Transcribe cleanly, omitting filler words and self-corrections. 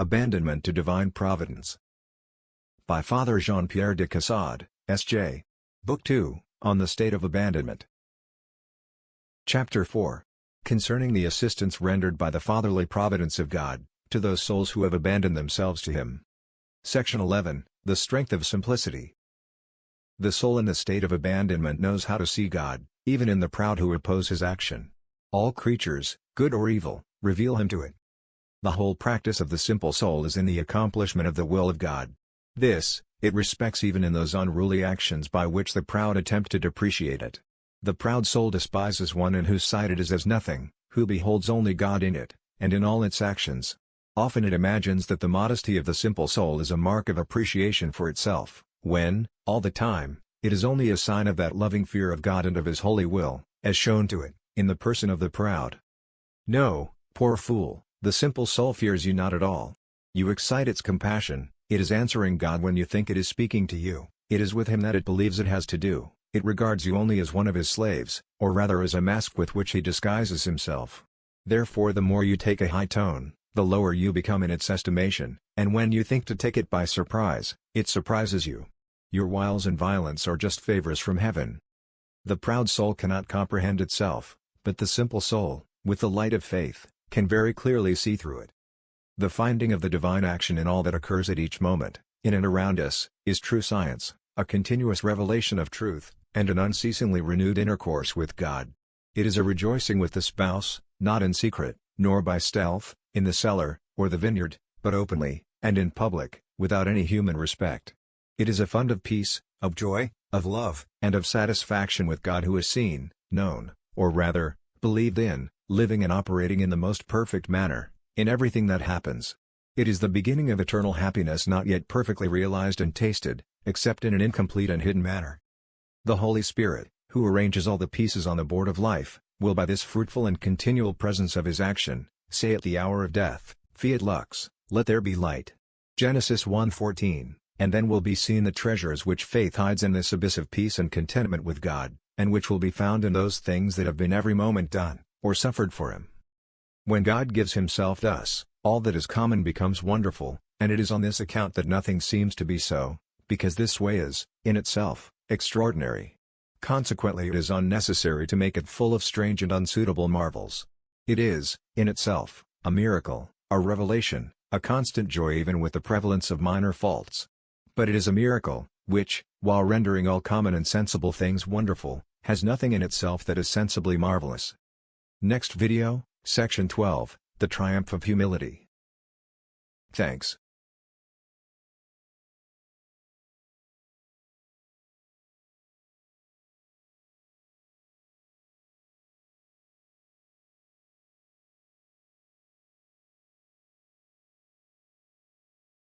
Abandonment to Divine Providence. By Father Jean-Pierre de Caussade, S.J. Book 2, On the State of Abandonment. Chapter 4. Concerning the assistance rendered by the fatherly providence of God, to those souls who have abandoned themselves to Him. Section 11, The Strength of Simplicity. The soul in the state of abandonment knows how to see God, even in the proud who oppose His action. All creatures, good or evil, reveal Him to it. The whole practice of the simple soul is in the accomplishment of the will of God. This, it respects even in those unruly actions by which the proud attempt to depreciate it. The proud soul despises one in whose sight it is as nothing, who beholds only God in it, and in all its actions. Often it imagines that the modesty of the simple soul is a mark of appreciation for itself, when, all the time, it is only a sign of that loving fear of God and of His holy will, as shown to it, in the person of the proud. No, poor fool, the simple soul fears you not at all. You excite its compassion, it is answering God when you think it is speaking to you, it is with Him that it believes it has to do, it regards you only as one of His slaves, or rather as a mask with which He disguises Himself. Therefore the more you take a high tone, the lower you become in its estimation, and when you think to take it by surprise, it surprises you. Your wiles and violence are just favors from heaven. The proud soul cannot comprehend itself, but the simple soul, with the light of faith, can very clearly see through it. The finding of the divine action in all that occurs at each moment, in and around us, is true science, a continuous revelation of truth, and an unceasingly renewed intercourse with God. It is a rejoicing with the spouse, not in secret, nor by stealth, in the cellar, or the vineyard, but openly, and in public, without any human respect. It is a fund of peace, of joy, of love, and of satisfaction with God who is seen, known, or rather, believed in, living and operating in the most perfect manner, in everything that happens. It is the beginning of eternal happiness not yet perfectly realized and tasted, except in an incomplete and hidden manner. The Holy Spirit, who arranges all the pieces on the board of life, will by this fruitful and continual presence of His action, say at the hour of death, Fiat lux, let there be light. Genesis 1:14, and then will be seen the treasures which faith hides in this abyss of peace and contentment with God, and which will be found in those things that have been every moment done, or suffered for Him. When God gives Himself thus, all that is common becomes wonderful, and it is on this account that nothing seems to be so, because this way is, in itself, extraordinary. Consequently it is unnecessary to make it full of strange and unsuitable marvels. It is, in itself, a miracle, a revelation, a constant joy even with the prevalence of minor faults. But it is a miracle, which, while rendering all common and sensible things wonderful, has nothing in itself that is sensibly marvelous. Next video, Section 12, The Triumph of Humility. Thanks.